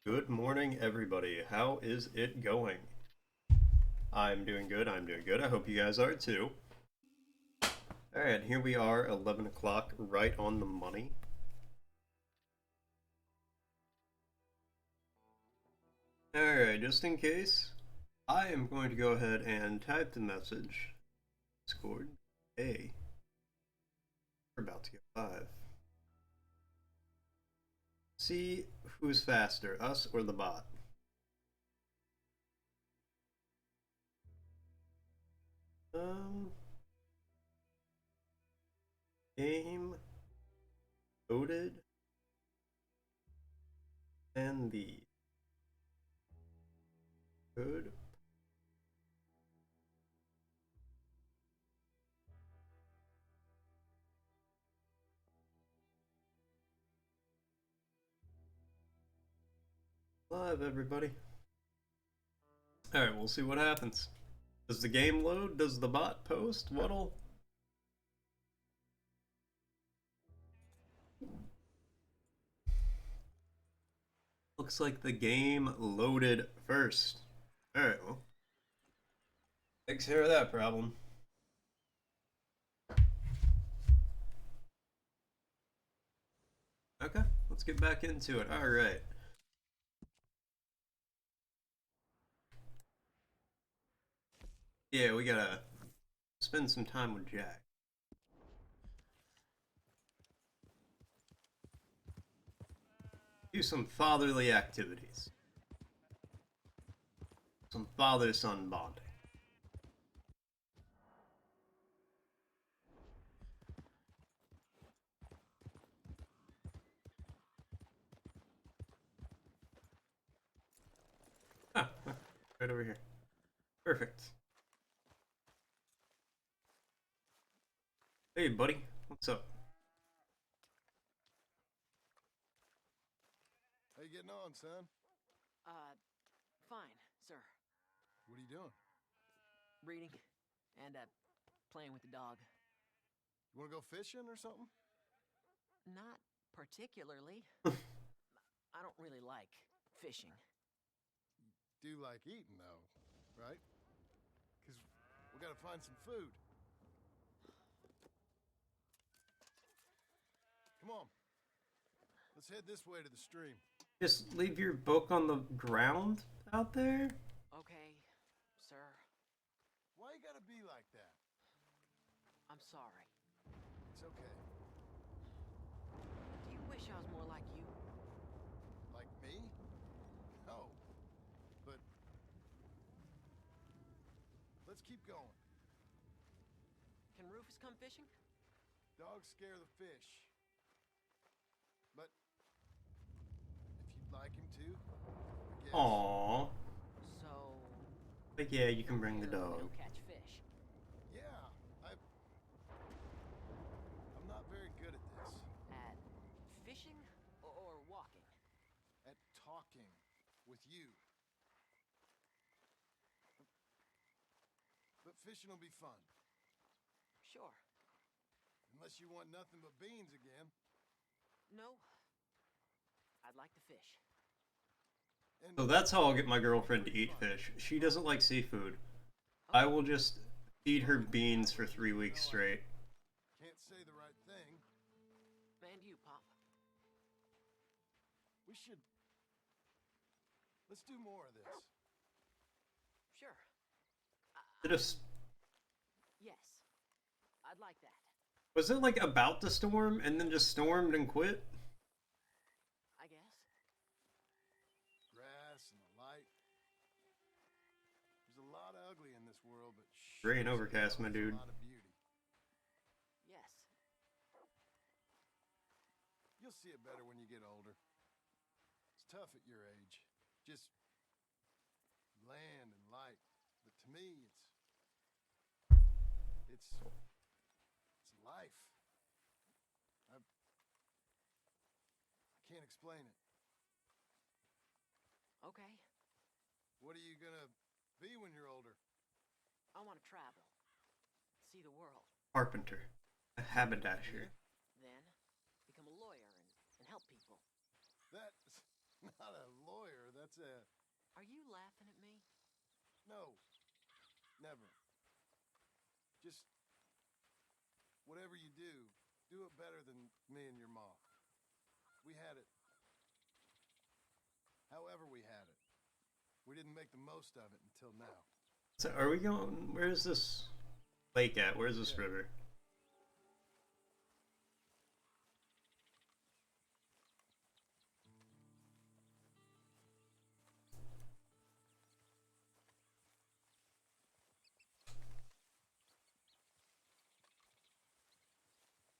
Good morning, everybody. How is it going? I'm doing good. I hope you guys are too. Alright, here we are, 11 o'clock, right on the money. Alright, just in case, I am going to go ahead and type the message. Discord. Hey. We're about to get live. See who's faster, us or the bot. Game loaded and the good. Live, everybody. Alright, we'll see what happens. Does the game load? Does the bot post? What'll... Looks like the game loaded first. Alright, well. Takes care of that problem. Okay, let's get back into it. Alright. Yeah, we gotta spend some time with Jack. Do some fatherly activities. Some father-son bonding. Ah, right over here. Perfect. Hey, buddy. What's up? How you getting on, son? Fine, sir. What are you doing? Reading and, playing with the dog. You want to go fishing or something? Not particularly. I don't really like fishing. Do like eating, though, right? Because we got to find some food. Come on. Let's head this way to the stream. Just leave your book on the ground out there? Okay, sir. Why you gotta be like that? I'm sorry. It's okay. Do you wish I was more like you? Like me? No. But let's keep going. Can Rufus come fishing? Dogs scare the fish. But if you'd like him to, I guess. Aww. So... But yeah, you can bring the apparently dog. don't catch fish. Yeah, I'm not very good at this. At fishing or walking? At talking with you. But fishing will be fun. Sure. Unless you want nothing but beans again. No. I'd like to fish. And So that's how I'll get my girlfriend to eat fish. She doesn't like seafood. I will just feed her beans for 3 weeks straight. can't say the right thing. And you, Pop. We should... Let's do more of this. Sure. Just... Yes. I'd like that. Was it like about to storm and then just stormed and quit? I guess. Grass and the light. There's a lot of ugly in this world, but Gray and overcast, my dude. a lot of beauty. Yes. You'll see it better when you get older. It's tough at your age. Just land and light. But to me, it's life. I can't explain it. Okay. What are you gonna be when you're older? I want to travel. See the world. Carpenter. A haberdasher. Then become a lawyer and help people. That's not a lawyer It's a... Are you laughing at me? No. Never. Just... whatever you do it better than me and your mom. We had it. However we had it. We didn't make the most of it until now. So are we going... Where's this lake at? Where's this river?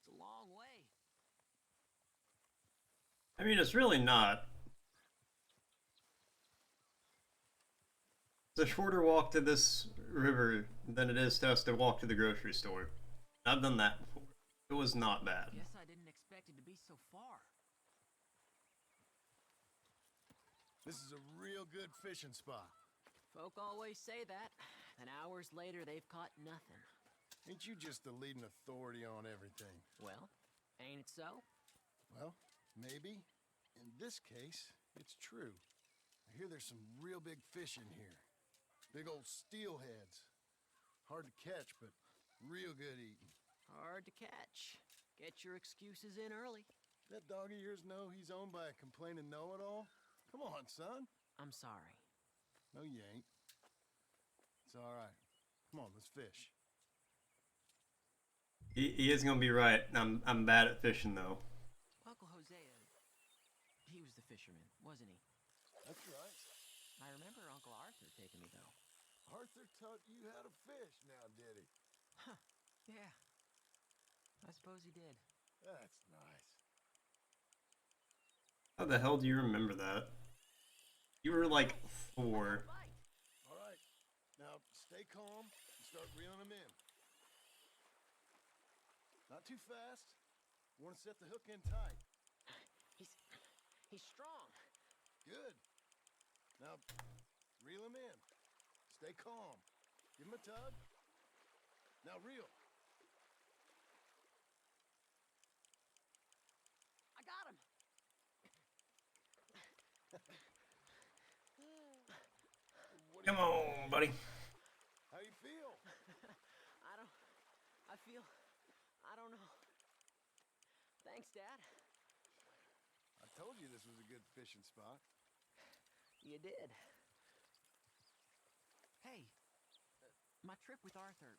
It's a long way. I mean, it's really not. It's a shorter walk to this river than it is to us to walk to the grocery store. I've done that before. It was not bad. Guess I didn't expect it to be so far. This is a real good fishing spot. Folk always say that, and hours later they've caught nothing. Ain't you just the leading authority on everything? Well, ain't it so? Well, maybe. In this case, it's true. I hear there's some real big fish in here. Big old steelheads. Hard to catch, but real good eating. Hard to catch. Get your excuses in early. That dog of yours know he's owned by a complaining know-it-all? Come on, son. I'm sorry. No, you ain't. It's all right. Come on, let's fish. He is gonna be right. I'm bad at fishing though. Uncle Hosea, he was the fisherman, wasn't he? That's right. I remember Uncle Arthur taking me, though. Arthur taught you how to fish now, did he? Huh. Yeah. I suppose he did. That's nice. How the hell do you remember that? You were like 4. All right. Now, stay calm and start reeling them in. Not too fast. You want to set the hook in tight. He's strong. Good. Now, reel him in. Stay calm. Give him a tug. Now reel. I got him. What do Come on, buddy. How you feel? I don't know. Thanks, Dad. I told you this was a good fishing spot. You did. Hey, my trip with Arthur,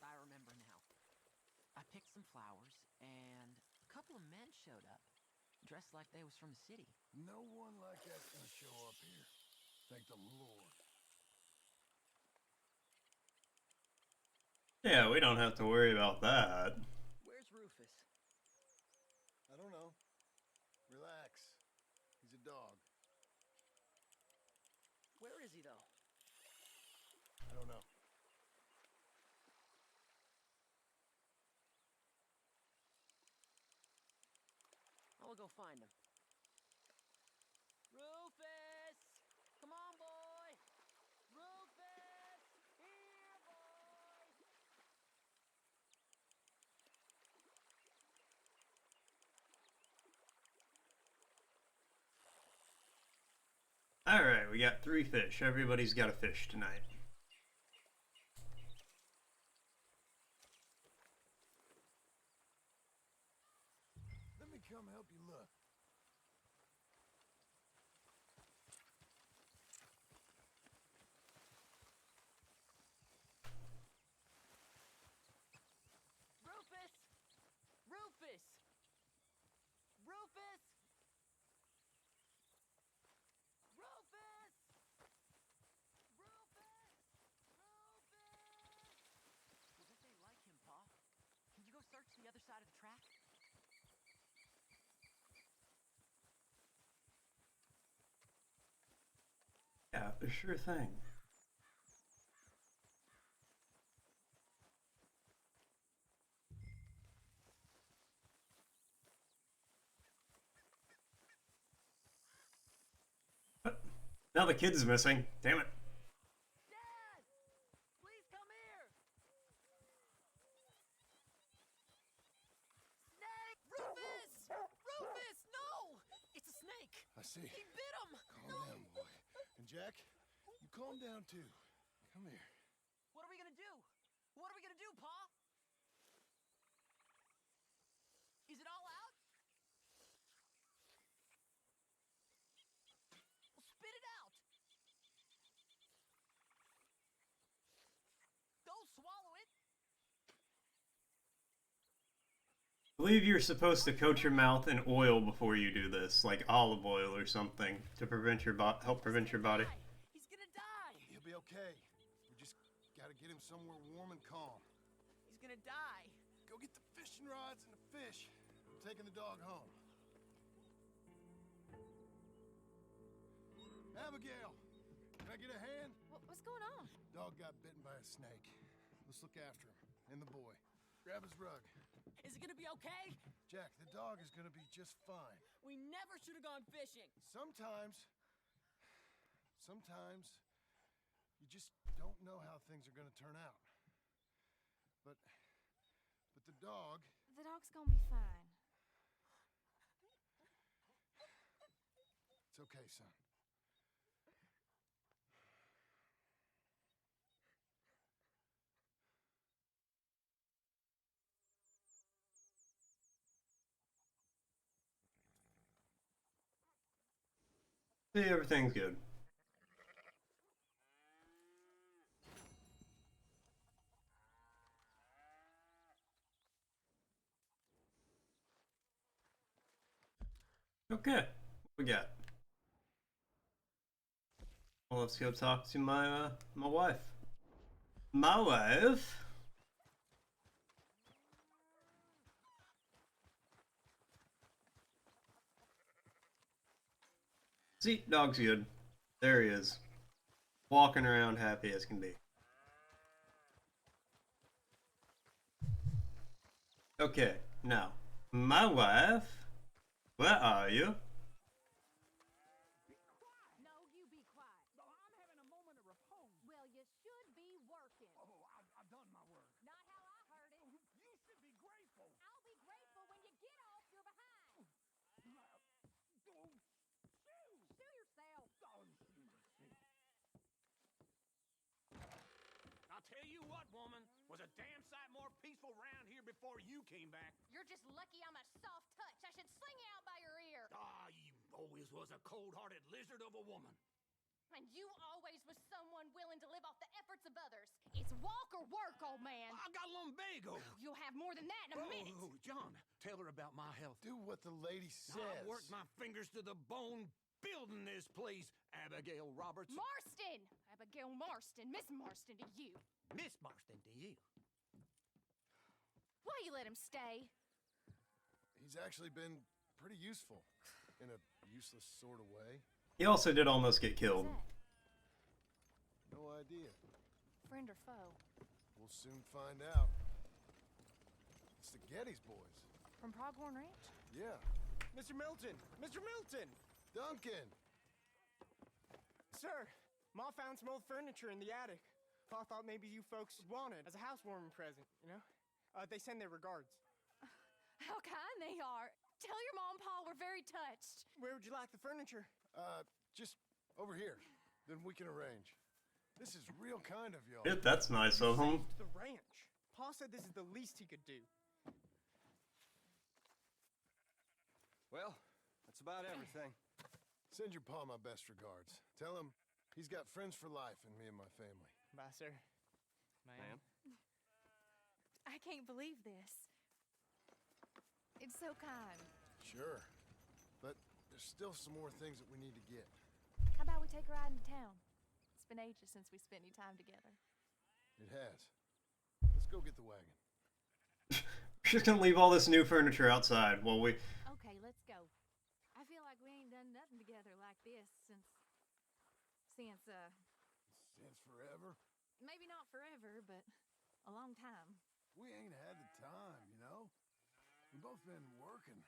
I remember now. I picked some flowers, and a couple of men showed up, dressed like they was from the city. No one like that's gonna show up here. Thank the Lord. Yeah, we don't have to worry about that. Where's Rufus? I don't know. Relax. He's a dog. Where is he, though? I don't know. I will go find him. Rufus! Come on, boy! Rufus! Here, boy! Alright, we got 3 fish. Everybody's got a fish tonight. Let me come help you look. Rufus! Rufus! Rufus! Rufus! Rufus! Rufus! I bet they like him, Pa. Can you go search the other side of the track? Yeah, sure thing. What? Now the kid's missing. Damn it. Dad! Please come here! Snake! Rufus! Rufus, no! It's a snake! I see. He bit him! Calm No! down, boy. Jack. You calm down, too. Come here. What are we gonna do? What are we gonna do, Pa? Is it all out? Well, spit it out. Don't swallow it. I believe you're supposed to coat your mouth in oil before you do this, like olive oil or something, to prevent your help prevent your body. He's gonna die. He'll be okay. We just gotta get him somewhere warm and calm. He's gonna die. Go get the fishing rods and the fish. I'm taking the dog home. Abigail, can I get a hand? What's going on? Dog got bitten by a snake. Let's look after him. And the boy. Grab his rug. Is it gonna be okay? Jack, the dog is gonna be just fine. We never should have gone fishing. Sometimes you just don't know how things are gonna turn out. But the dog... The dog's gonna be fine. It's okay, son. See, everything's good. Okay, what we got? Well, let's go talk to my my wife. My wife. See, dog's good. There he is. Walking around happy as can be. Okay, now, my wife, where are you? No, you be quiet. No, I'm having a moment of repose. Well, you should be working. Oh, I've done my work. Not how I heard it. You should be grateful. I'll be grateful when you get off your behind. Oh, Sue yourself. I'll tell you what, woman, was a damn sight more peaceful round here before you came back. You're just lucky I'm a soft touch. I should sling you out by your ear. Ah, you always was a cold-hearted lizard of a woman. And you always was someone willing to live off the efforts of others. It's walk or work, old man. I got lumbago. You'll have more than that in a minute. Oh, John, tell her about my health. Do what the lady says. I worked my fingers to the bone building this place, Abigail Roberts. Marston! Abigail Marston. Miss Marston to you. Miss Marston to you. Why you let him stay? He's actually been pretty useful. In a useless sort of way. He also did almost get killed. Who's that? No idea. Friend or foe? We'll soon find out. It's the Geddes boys. From Pronghorn Ranch? Yeah. Mr. Milton! Mr. Milton! Duncan! Sir, Ma found some old furniture in the attic. I thought maybe you folks would want it as a housewarming present, you know? They send their regards. How kind they are. Tell your mom and pa we're very touched. Where would you like the furniture? Just over here. Then we can arrange. This is real kind of y'all. Yep, that's nice of him. Saved the ranch. Pa said this is the least he could do. Well, that's about everything. Send your pa my best regards. Tell him he's got friends for life in me and my family. Bye, sir. Ma'am. I can't believe this. It's so kind. Sure. But there's still some more things that we need to get. How about we take a ride into town? It's been ages since we spent any time together. It has. Let's go get the wagon. We're just gonna leave all this new furniture outside while we... Okay, let's go. I feel like we ain't done nothing together like this since Since forever. maybe not forever, but a long time. We ain't had the time, you know? We've both been working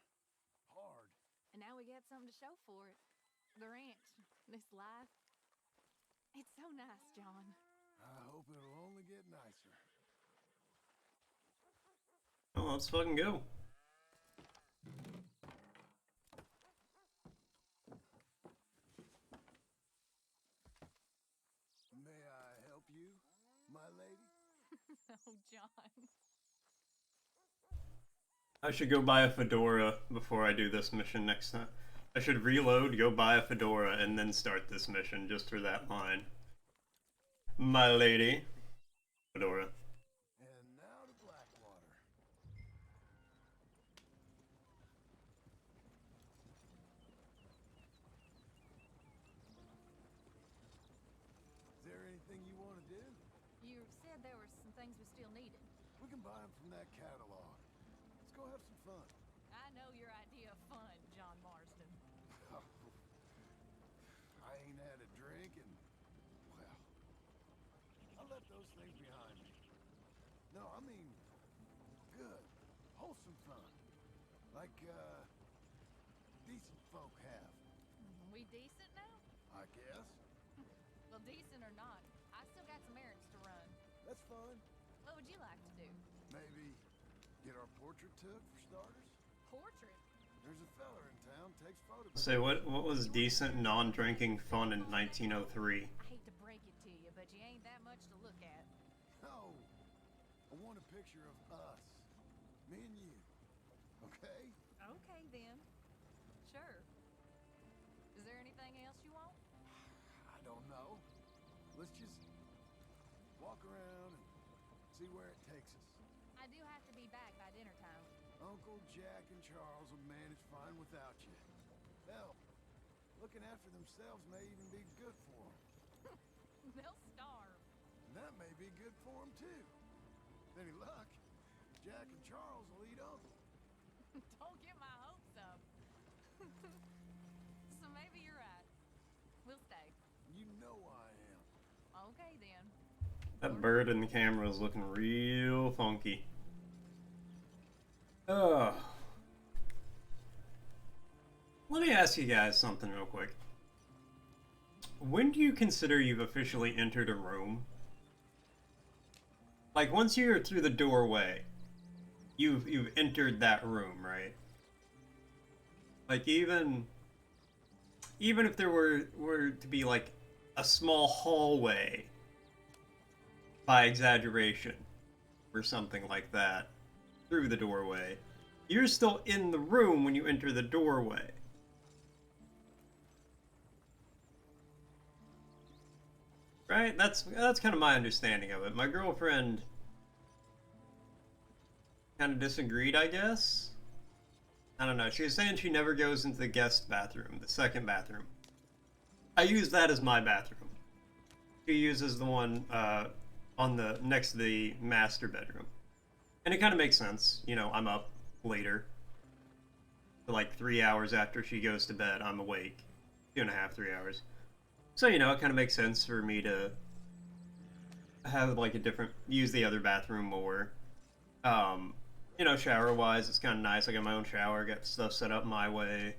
hard. And now we got something to show for it. The ranch, this life. It's so nice, John. I hope it'll only get nicer. Oh, let's fucking go. Oh, John. I should go buy a fedora before I do this mission next time. I should reload, go buy a fedora, and then start this mission just for that line. My lady. Fedora. And now to Blackwater. Is there anything you want to do? You said there were some things we still needed. We can buy them from that catalog. Let's go have some fun. I know your idea of fun, John Marsden. I ain't had a drink and, well, I left those things behind me. No, I mean, good, wholesome fun. Like, decent folk have. We decent now? I guess. Well, decent or not, I still got some errands to run. That's fine. What would you like to do? Maybe get our portrait took, for starters? Portrait? There's a fella in town, takes photographs. Say, what was decent non-drinking fun in 1903? I hate to break it to you, but you ain't that much to look at. No, I want a picture of us. Me and you. Okay? Okay, then. Sure. Is there anything else you want? I don't know. Let's just walk around and see where it takes us. I do have to be back by dinner time. Uncle Jack and Charles will manage fine without you. Hell, looking after themselves may even be good for them. They'll starve. And that may be good for them, too. With any luck, Jack and Charles will eat Uncle. Don't get my hopes up. So maybe you're right. We'll stay. You know I am. Okay, then. That bird in the camera is looking real funky. Ugh. Let me ask you guys something real quick. When do you consider you've officially entered a room? Like, once you're through the doorway, you've entered that room, right? Like, even if there were to be like a small hallway by exaggeration or something like that through the doorway, you're still in the room when you enter the doorway. Right? That's kind of my understanding of it. My girlfriend kind of disagreed, I guess. I don't know. She was saying she never goes into the guest bathroom, the second bathroom. I use that as my bathroom. She uses the one on the next to the master bedroom. And it kind of makes sense. You know, I'm up later. For like 3 hours after she goes to bed, I'm awake. 2.5, 3 hours. So, you know, it kind of makes sense for me to have like a different, use the other bathroom more. You know, shower-wise, it's kind of nice. I got my own shower, got stuff set up my way.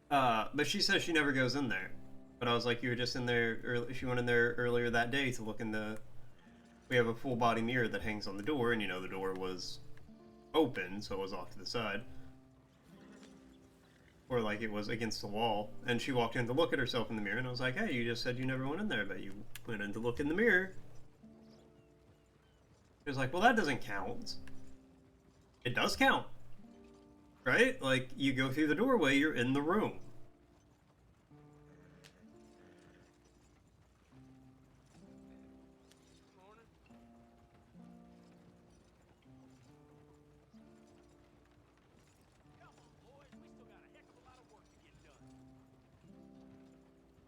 But she says she never goes in there. But I was like, you were just in there, she went in there earlier that day to look in the, we have a full-body mirror that hangs on the door, and you know, the door was open, so it was off to the side. Or like it was against the wall, and she walked in to look at herself in the mirror, and I was like, hey, you just said you never went in there, but you went in to look in the mirror. She was like, well, that doesn't count. It does count. Right? Like, you go through the doorway, you're in the room. Come on, boys. We still got a heck of a lot of work to get done.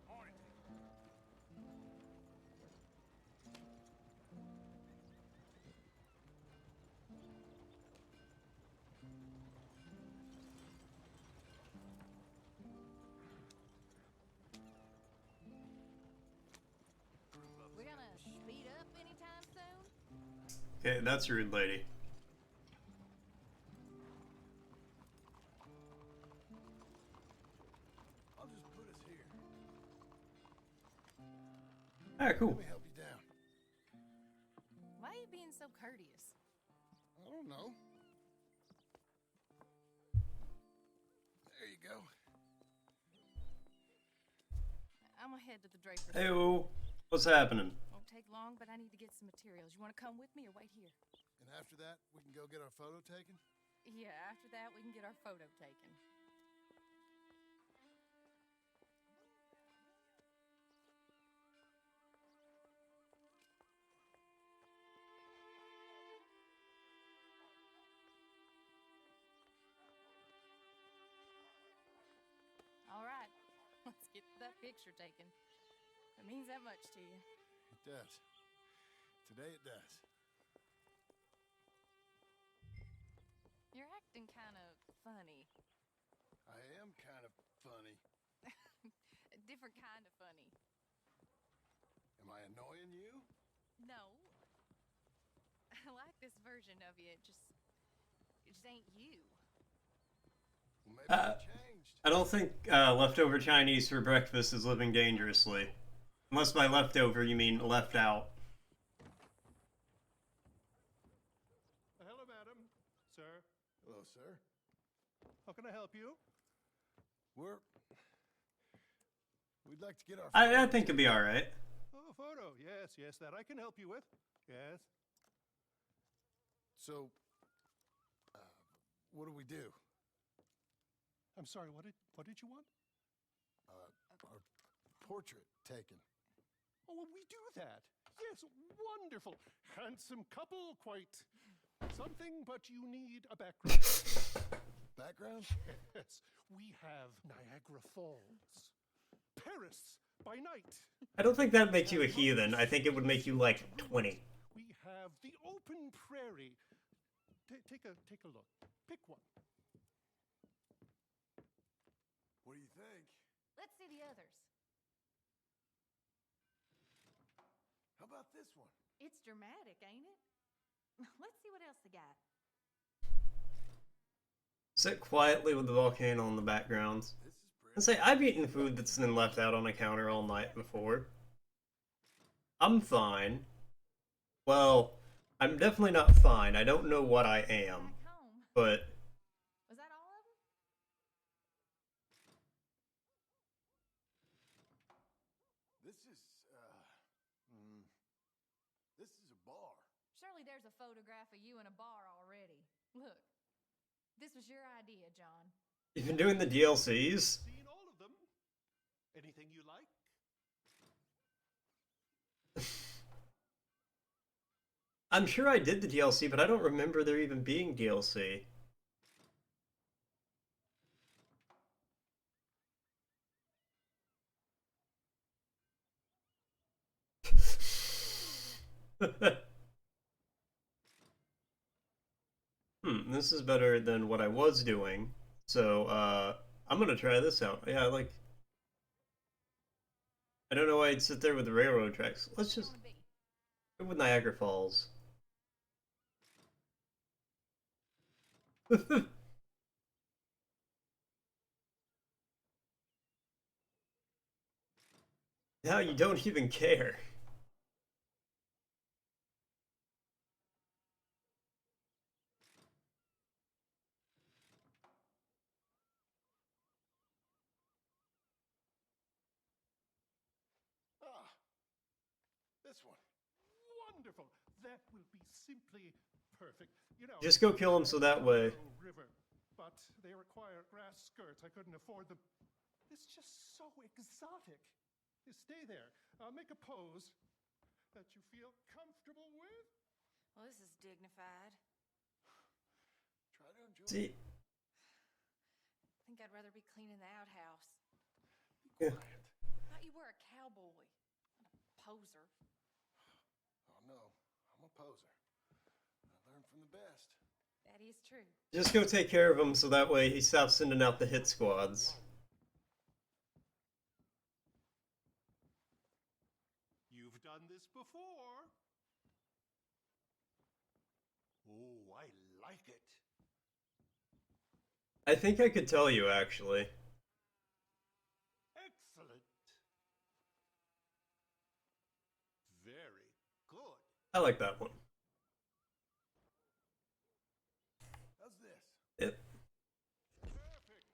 Morning. We're gonna speed up anytime soon? Okay, that's rude, lady. I'll just put us here. Alright, cool. Let me help you down. Why are you being so courteous? I don't know. There you go. I'm gonna head to the Draper's. Hey-o. What's happening? Won't take long, but I need to get some materials. You want to come with me or wait here? And after that, we can go get our photo taken? Yeah, after that, we can get our photo taken. All right, let's get that picture taken. It means that much to you. It does. Today it does. You're acting kind of funny. I am kind of funny. A different kind of funny. Am I annoying you? No. I like this version of you. It just ain't you. Well, maybe I changed. I don't think leftover Chinese for breakfast is living dangerously. Unless by leftover you mean left out. Hello, madam. Sir, Hello, sir. how can I help you? We'd like to get our I think it'd be alright. Oh, photo. Yes, yes, that I can help you with. Yes. So, what do we do? I'm sorry, what did you want? Our portrait taken. Oh, well, we do that. Yes, wonderful. Handsome couple, quite something, but you need a background. Background? Yes, we have Niagara Falls. Paris by night. I don't think that'd make you a heathen. I think it would make you like 20. We have the open prairie. Take a look. Pick one. What do you think? Let's see the others. How about this one? It's dramatic, ain't it? Let's see what else they got. Sit quietly with the volcano in the background. This is pretty. And say, I've eaten food that's been left out on a counter all night before. I'm fine. Well, I'm definitely not fine. I don't know what I am. Back home. But Was that all of them? This is a bar. Surely there's a photograph of you in a bar already. Look, this was your idea, John. you've been doing the DLCs? Seen all of them. Anything you like? I'm sure I did the DLC, but I don't remember there even being DLC. This is better than what I was doing. So, I'm gonna try this out. Yeah, like... I don't know why I'd sit there with the railroad tracks. Let's just... Wanna be? go with Niagara Falls. Now you don't even care. Ah, this one. Wonderful. That will be simply perfect. You know, Just go kill him so that way. River, but they require grass skirts. I couldn't afford them. It's just so exotic. You stay there. Make a pose that you feel comfortable with. Well, this is dignified. Try to enjoy See, I think I'd rather be cleaning the outhouse. yeah. Thought you were a cowboy, not a poser. Oh no, I'm a poser. I learned from the best. That is true. Just go take care of him so that way he stops sending out the hit squads. You've done this before. Oh, I like it. I think I could tell you, actually. Excellent. Very good. I like that one. How's this? Yep. Perfect.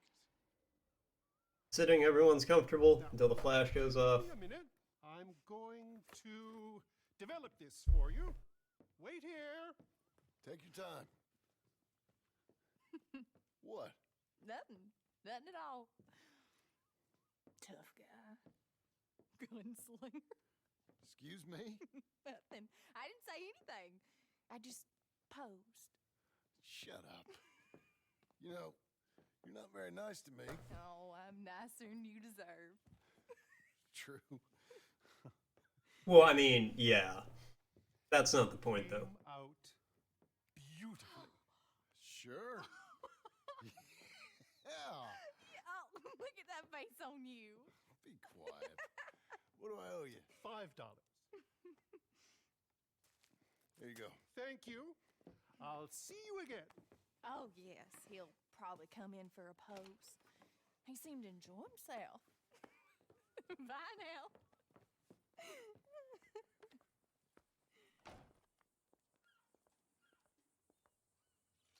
Sitting, everyone's comfortable until the flash goes off. Wait a minute. I'm going to develop this for you. Wait here. Take your time. What? Nothing. Nothing at all. Tough guy. Gunslinger. Excuse me? Nothing. I didn't say anything. I just posed. Shut up. You know, you're not very nice to me. Oh, I'm nicer than you deserve. True. Well, I mean, yeah. That's not the point, though. Came out beautifully. Sure. Yeah. Oh, look at that face on you. Be quiet. What do I owe you? $5. There you go. Thank you. I'll see you again. Oh, yes. He'll probably come in for a pose. He seemed to enjoy himself. Bye now.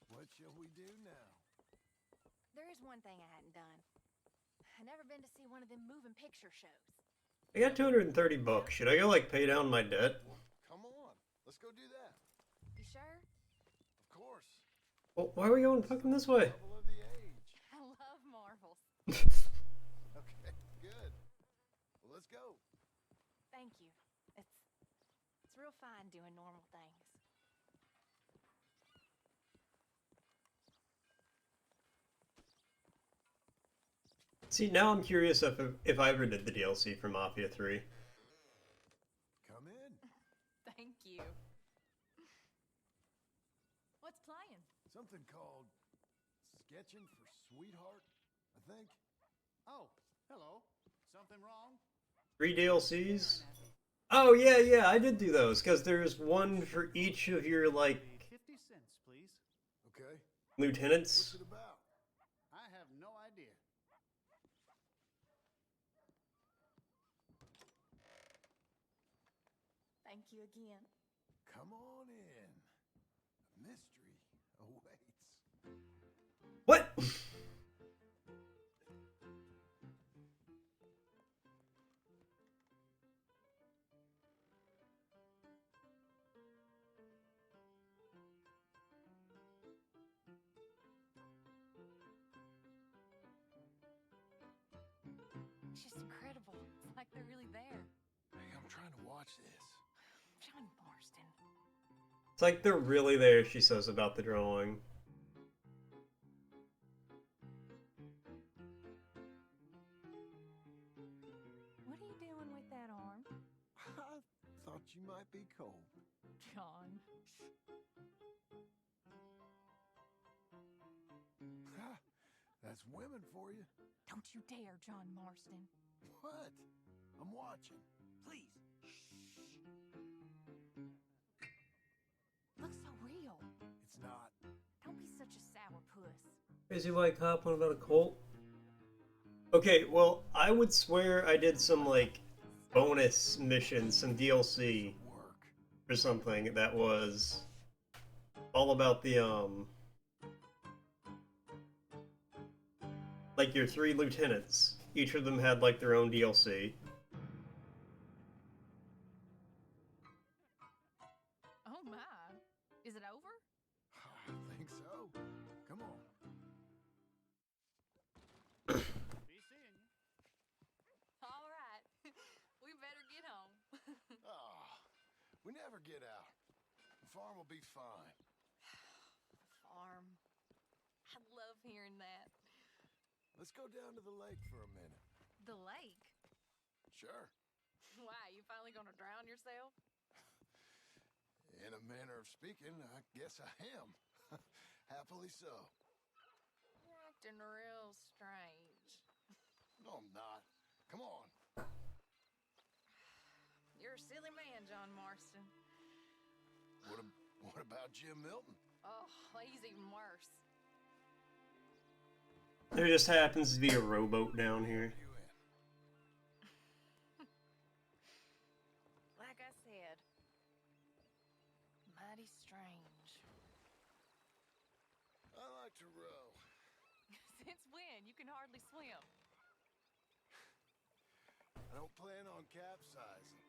What shall we do now? There is one thing I hadn't done. I've never been to see one of them moving picture shows. I got $230. Should I go, like, pay down my debt? Come on. Let's go do that. You sure? Of course. Well, why are we going fucking this way? Double of the age. I love marvels. Okay, good. Well, let's go. Thank you. It's real fine doing normal things. See, now I'm curious if I ever did the DLC for Mafia 3. Come in. Thank you. What's playing? Something called Sketching for Sweetheart, I think. Oh, hello. Something wrong? 3 DLCs? Oh, yeah, I did do those, because there's one for each of your, like, 50 cents, please. Okay. lieutenants. What's it about? I have no idea. Thank you again. Come on in. A mystery awaits. What? It's just incredible. It's like they're really there. Hey, I'm trying to watch this. John Marston. It's like they're really there, she says about the drawing. What are you doing with that arm? I thought you might be cold. John. Ha! That's women for you. Don't you dare, John Marston. What? I'm watching. Please. Looks so real. It's not. Don't be such a sourpuss. Crazy white cop on about a cult? Okay, well, I would swear I did some, like, bonus missions, some DLC Work. or something that was all about the, like your 3 lieutenants. Each of them had, like, their own DLC. Oh my. Is it over? I think so. Come on. Be seeing you. All right. We better get home. We never get out. The farm will be fine. Farm. I love hearing that. Let's go down to the lake for a minute. The lake. Sure. Why, you finally gonna drown yourself? In a manner of speaking, I guess I am. Happily so. You're acting real strange. No, I'm not. Come on. You're a silly man, John Marston. What about Jim Milton? Oh, he's even worse. There just happens to be a rowboat down here. You in? Like I said, mighty strange. I like to row. Since when? You can hardly swim. I don't plan on capsizing.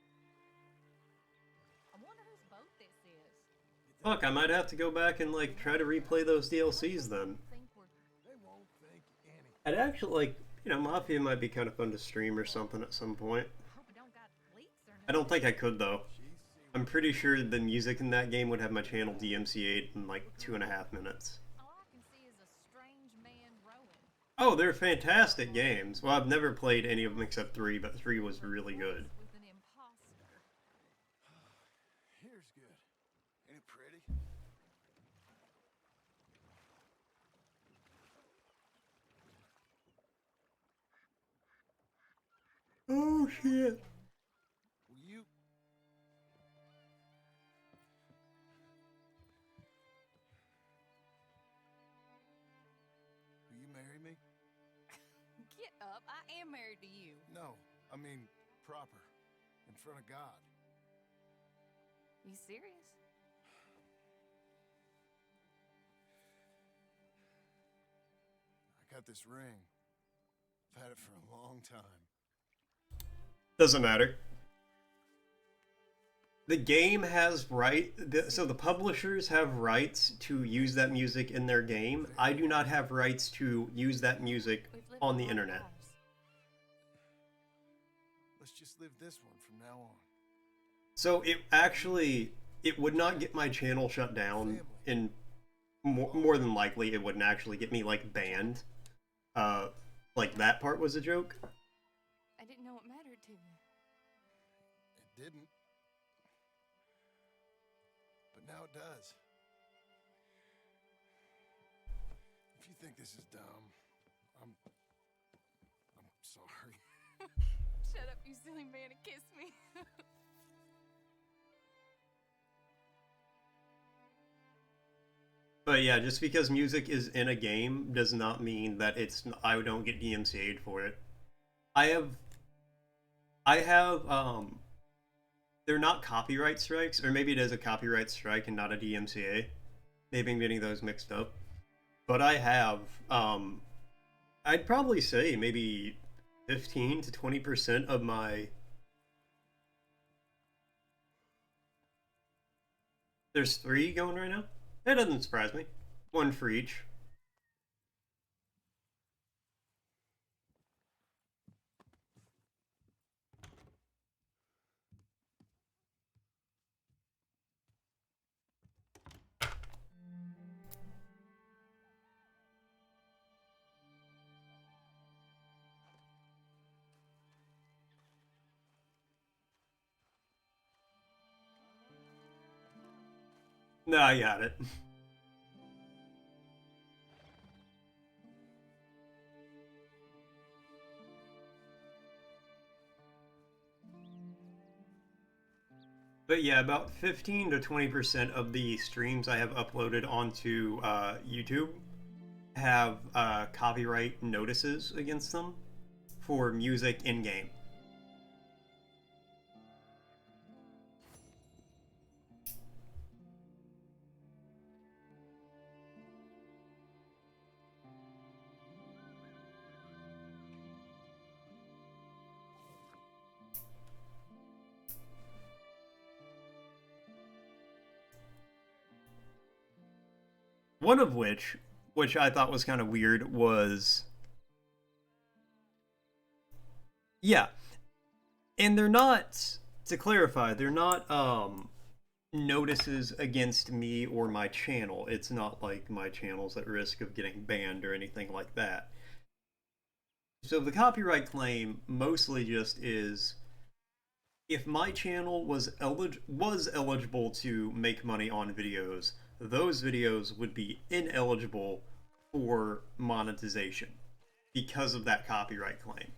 I wonder whose boat this is. Fuck, I might have to go back and like try to replay those DLCs then. They won't think anything. I'd actually like, you know, Mafia might be kind of fun to stream or something at some point. Hope it don't got leaks or I don't think I could though. She's I'm pretty sure the music in that game would have my channel DMCA'd in like 2.5 minutes. All I can see is a strange man rowing. Oh, they're fantastic games. Well, I've never played any of them except 3, but 3 was really good. With an imposter. Here's good. Ain't it pretty? Oh shit. Will you? Will you marry me? Get up. I am married to you. No, I mean proper, in front of God. You serious? I got this ring. I've had it for a long time. Doesn't matter. The game has so the publishers have rights to use that music in their game. I do not have rights to use that music We've lived on the our internet. lives. Let's just live this one from now on. So it would not get my channel shut down, in more than likely it wouldn't actually get me like banned. Like that part was a joke. I didn't know it mattered to you. It didn't. But now it does. If you think this is dumb, I'm sorry. Shut up, you silly man, and kiss me. But yeah, just because music is in a game does not mean that I don't get DMCA'd for it. I have they're not copyright strikes, or maybe it is a copyright strike and not a DMCA. Maybe I'm getting those mixed up. But I have I'd probably say maybe 15 to 20% of my... There's 3 going right now? That doesn't surprise me. 1 for each. No, I got it. But yeah, about 15 to 20% of the streams I have uploaded onto YouTube have copyright notices against them for music in-game. One of which I thought was kind of weird, was... Yeah. And they're not, to clarify, they're not notices against me or my channel. It's not like my channel's at risk of getting banned or anything like that. So the copyright claim mostly just is, if my channel was eligible to make money on videos, those videos would be ineligible for monetization because of that copyright claim.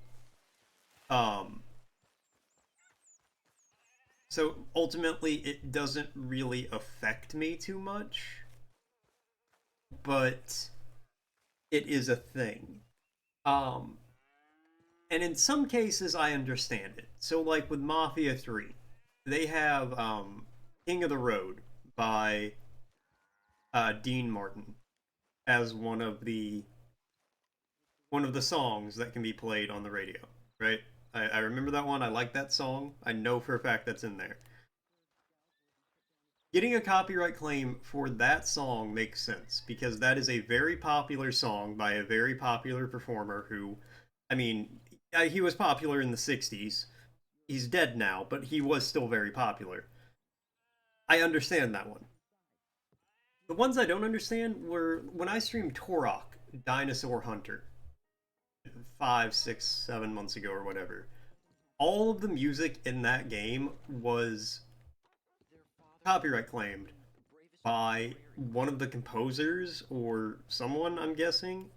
So ultimately it doesn't really affect me too much, but it is a thing. And in some cases I understand it. So like with Mafia 3, they have King of the Road by Dean Martin as one of the songs that can be played on the radio, right? I remember that one. I like that song. I know for a fact that's in there. Getting a copyright claim for that song makes sense because that is a very popular song by a very popular performer who, I mean, he was popular in the 60s. He's dead now, but he was still very popular. I understand that one. The ones I don't understand were when I streamed Torok, Dinosaur Hunter, 5, 6, 7 months ago or whatever. All of the music in that game was copyright claimed by one of the composers or someone, I'm guessing.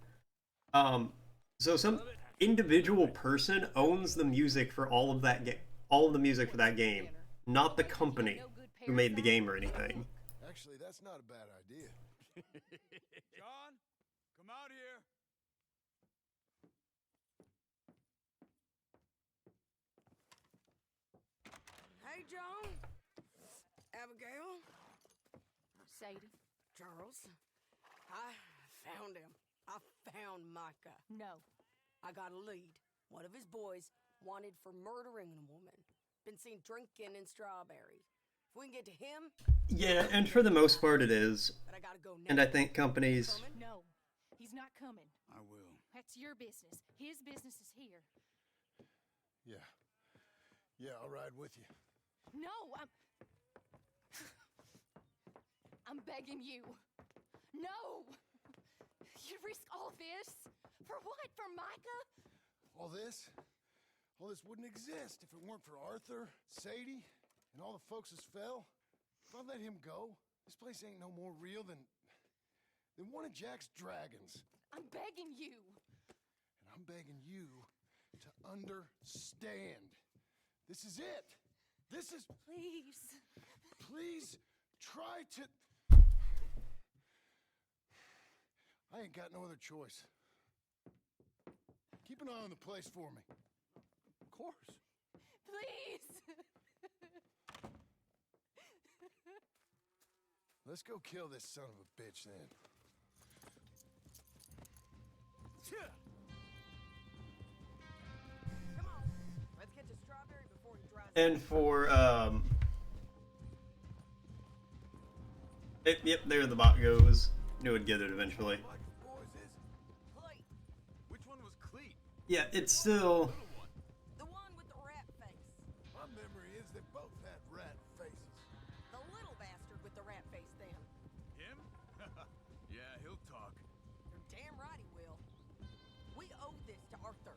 So some individual person owns the music for all of that game, all of the music for that game, not the company who made the game or anything. Actually, that's not a bad idea. John, come out here. Hey, John. Abigail. Sadie. Charles. I found him. I found Micah. No. I got a lead. One of his boys wanted for murdering a woman. Been seen drinking in Strawberry. If we can get to him... Yeah, and for the most part it is. But I gotta go now. And I think companies... No, he's not coming. I will. That's your business. His business is here. Yeah. Yeah, I'll ride with you. No, I'm begging you. No! You'd risk all this? For what? For Micah? All this wouldn't exist if it weren't for Arthur, Sadie, and all the folks as fell. If I let him go, this place ain't no more real than one of Jack's dragons. I'm begging you. And I'm begging you to understand. This is it. This is... Please. Please try to... I ain't got no other choice. Keep an eye on the place for me. Of course. Please. Let's go kill this son of a bitch then. Come on. Let's get to Strawberry before he drives... And for, yep, there the bot goes. Knew it'd get it eventually. Cleet. Which one was Cleet? Yeah, it's still... The one with the rat face. My memory is they both had rat faces. The little bastard with the rat face then. Him? Yeah, he'll talk. You're damn right he will. We owe this to Arthur.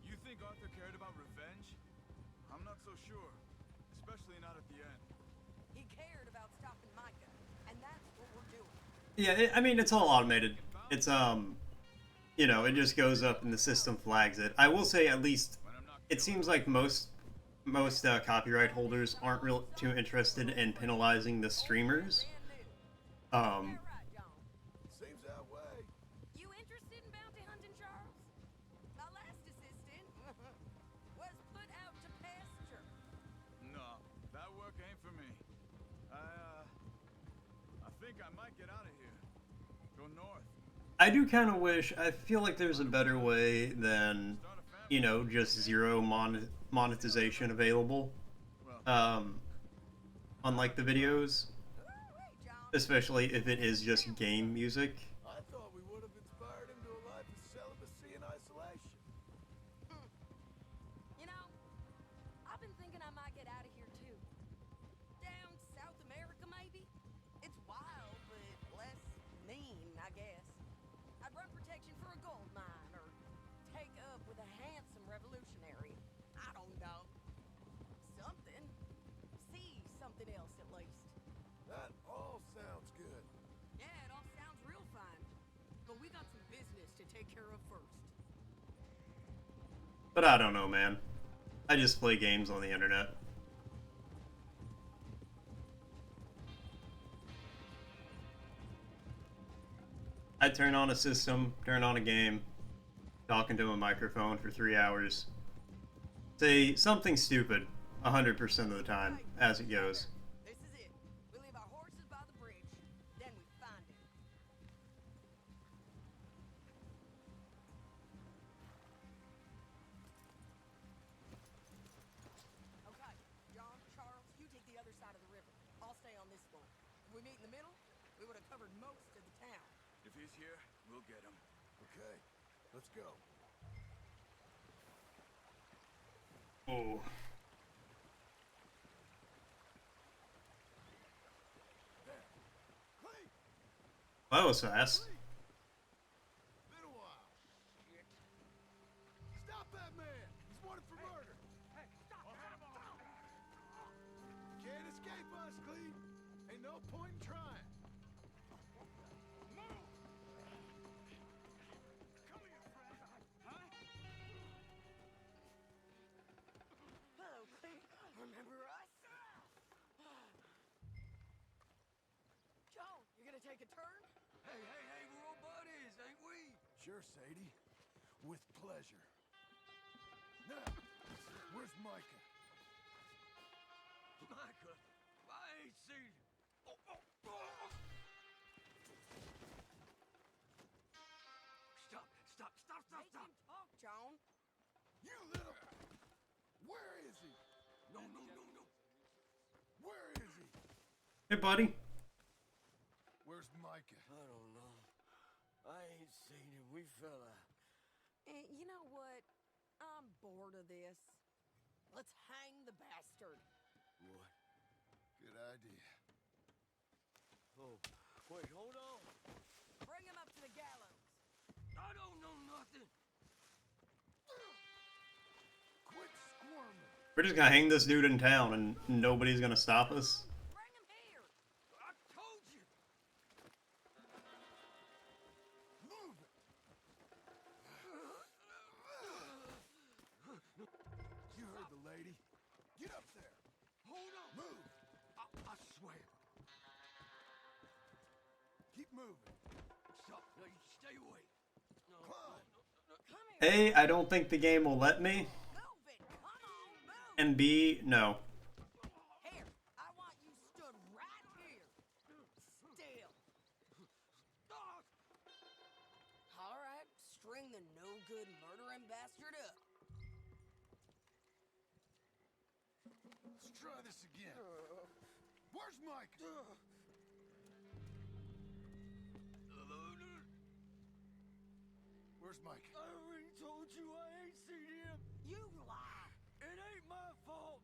You think Arthur cared about revenge? I'm not so sure. Especially not at the end. He cared about stopping Micah, and that's what we're doing. Yeah, I mean, it's all automated. It's, you know, it just goes up and the system flags it. I will say, at least, it seems like most copyright holders aren't real too interested in penalizing the streamers. Right, John. Seems that way. You interested in bounty hunting, Charles? My last assistant was put out to pasture. No, that work ain't for me. I think I might get out of here. Go north. I do kind of wish, I feel like there's a better way than, you know, just zero monetization available, on, like, the videos, especially if it is just game music. I thought we would have inspired him to a life of celibacy and isolation. You know, I've been thinking I might get out of here too. Down South America, maybe? It's wild, but less mean, I guess. I'd run protection for a gold mine, or take up with a handsome revolutionary. I don't know. Something. See something else, at least. That all sounds good. Yeah, it all sounds real fine. But we got some business to take care of first. But I don't know, man. I just play games on the internet. I turn on a system, turn on a game, talking to a microphone for 3 hours. Say something stupid 100% of the time, as it goes. This is it. We leave our horses by the bridge. Then we find him. If he's here, we'll get him. Okay, let's go. Oh. There. Clean! Well, that was fast. Been a while. Stop that man! He's wanted for murder! Hey, stop! Can't escape us, Clean! Ain't no point in trying. Move! Come here, friend. Huh? Hello, Clink. Remember us? Joan, you gonna take a turn? Hey, we're all buddies, ain't we? Sure, Sadie. With pleasure. Now, where's Micah? Micah, I ain't seen you. Stop. Make him talk, Joan. You little... Where is he? No. Where is he? Hey, buddy. Where's Micah? I don't know. I ain't seen him. We fell out. You know what? I'm bored of this. Let's hang the bastard. What? Good idea. Oh, wait, hold on. Bring him up to the gallows. I don't know nothing. Quit squirming. We're just gonna hang this dude in town and nobody's gonna stop us. Bring him here. I told you. Move it. You heard the lady. Get up there. Hold on. Move. I swear. Keep moving. Stop. No, you stay away. No. Climb. Come here. A, I don't think the game will let me. Move it. Come on, move. And B, no. Here, I want you stood right here. Still. All right, string the no-good murdering bastard up. Let's try this again. Where's Micah? Where's Micah? I already told you I ain't seen him. You lie. It ain't my fault.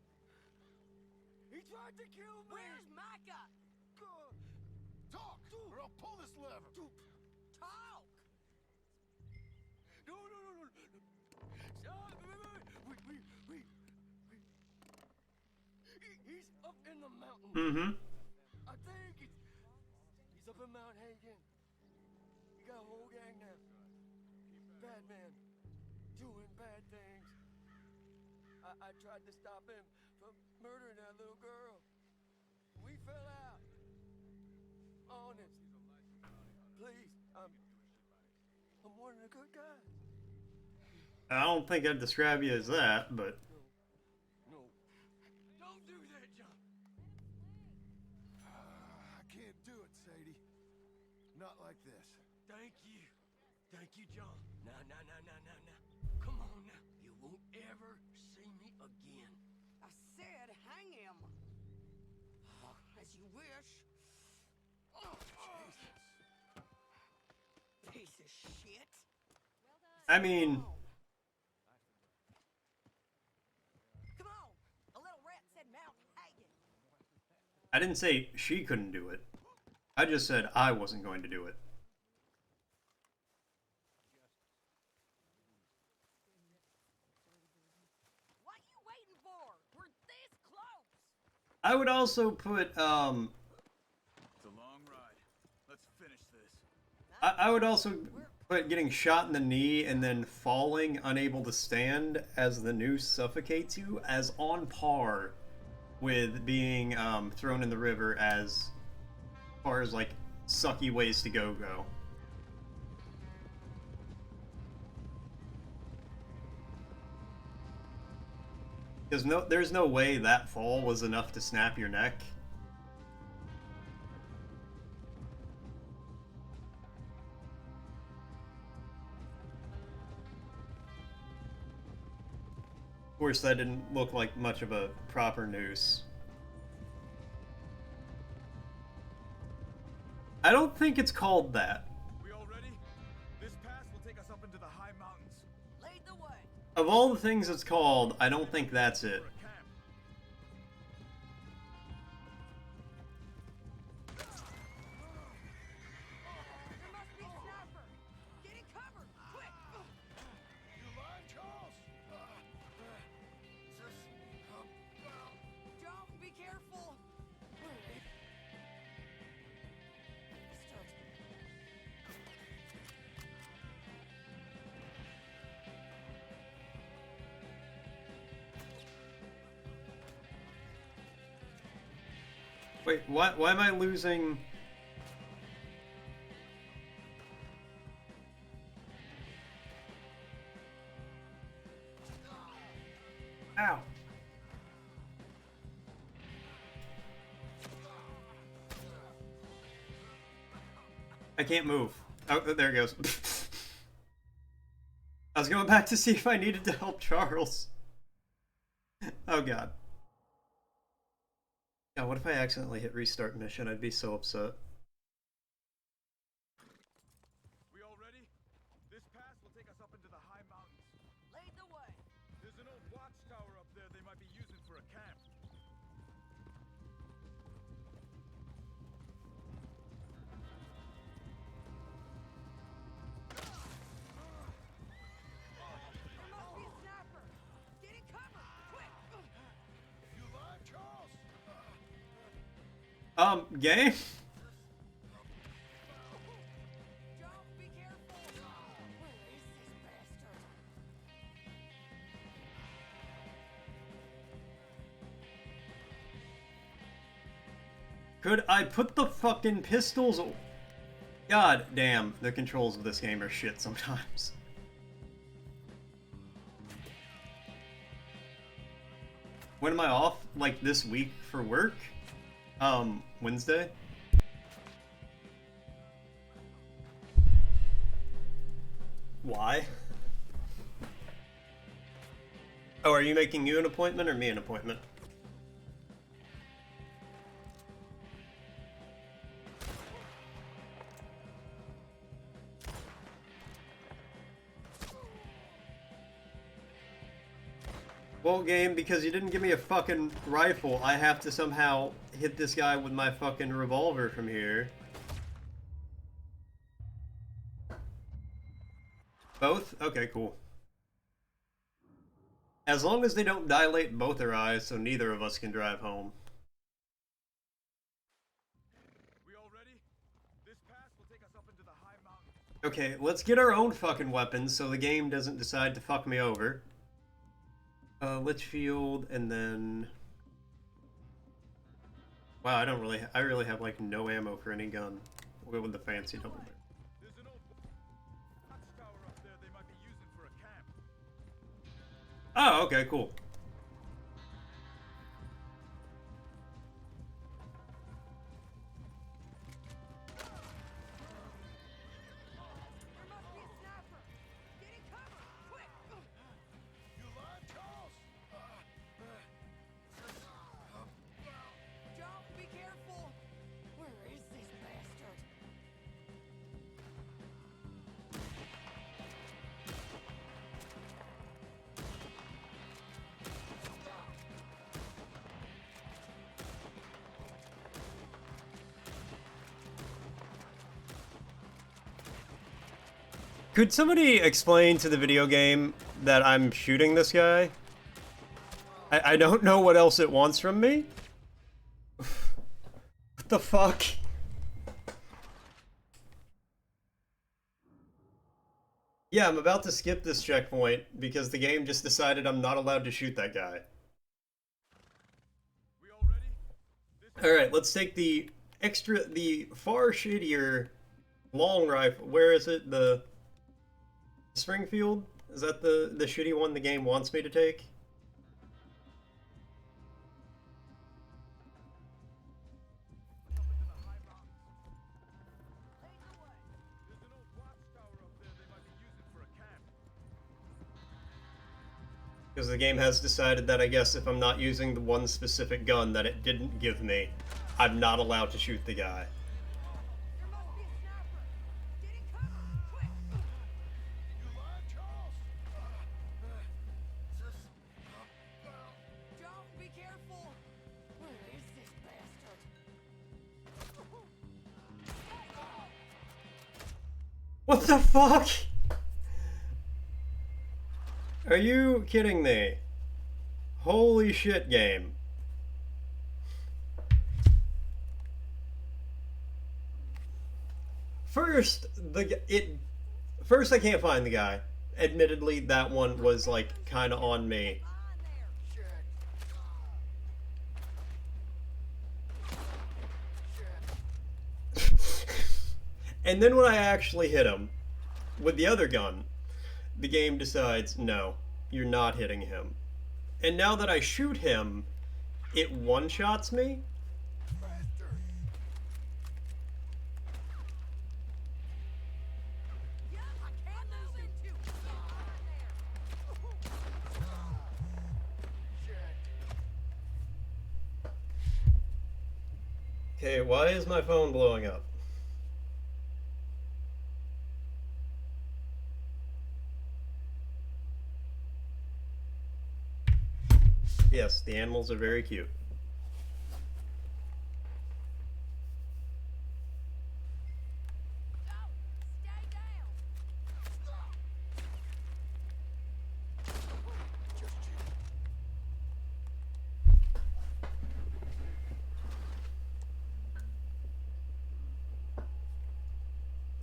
He tried to kill me. Where's Micah? Talk, or I'll pull this lever. Talk. No. Stop. He's up in the mountains. Mm-hmm. I think he's up in Mount Hagen. He got a whole gang now. Bad man, doing bad things. I tried to stop him from murdering that little girl. We fell out. Honest. Please, I'm one of the good guys. I don't think I'd describe you as that, but... No. Don't do that, John. I can't do it, Sadie. Not like this. Thank you, John. Nah. Come on now. You won't ever see me again. I said hang him. As you wish. Piece of shit. I mean... Come on. A little rat said Mount Hagen. I didn't say she couldn't do it. I just said I wasn't going to do it. What are you waiting for? We're this close. I would also put, It's a long ride. Let's finish this. I would also put getting shot in the knee and then falling unable to stand as the noose suffocates you as on par with being thrown in the river as far as like sucky ways to go. Because there's no way that fall was enough to snap your neck. Of course, that didn't look like much of a proper noose. I don't think it's called that. We all Of all the things it's called, I don't think that's it. Wait, why am I losing? Ow. I can't move. Oh, there it goes. I was going back to see if I needed to help Charles. Oh god. Yeah, what if I accidentally hit restart mission? I'd be so upset. We all ready? This pass will take us up into the high mountains. Lead the way. There's an old watchtower up there they might be using for a camp. There must be a sniper. Get in cover, quick! You alive, Charles? Game? Jump, be careful. Where is this bastard? Could I put the fucking pistols? God damn, the controls of this game are shit sometimes. When am I off? Like this week for work? Wednesday? Why? Oh, are you making you an appointment or me an appointment? Well, game, because you didn't give me a fucking rifle, I have to somehow hit this guy with my fucking revolver from here. Both? Okay, cool. As long as they don't dilate both their eyes, so neither of us can drive home. We all ready? This pass will take us up into the high mountains. Okay, let's get our own fucking weapons so the game doesn't decide to fuck me over. Litchfield, and then... Wow, I really have like no ammo for any gun. We'll go with the fancy double barrel. There's an old watchtower up there they might be using for a camp. Oh, okay, cool. There must be a sniper. Get in cover, quick! You alive, Charles? Jump, be careful. Where is this bastard? Could somebody explain to the video game that I'm shooting this guy? I don't know what else it wants from me. What the fuck? Yeah, I'm about to skip this checkpoint because the game just decided I'm not allowed to shoot that guy. We all ready? Alright, let's take the far shittier long rifle. Where is it? The Springfield? Is that the shitty one the game wants me to take? Because the game has decided that I guess if I'm not using the one specific gun that it didn't give me, I'm not allowed to shoot the guy. There must be a sniper. Get in cover, quick! You alive, Charles? What the fuck? Are you kidding me? Holy shit, game. First, First, I can't find the guy. Admittedly, that one was, like, kind of on me. And then when I actually hit him with the other gun, the game decides, no, you're not hitting him. And now that I shoot him, it one-shots me? Okay, why is my phone blowing up? Yes, the animals are very cute.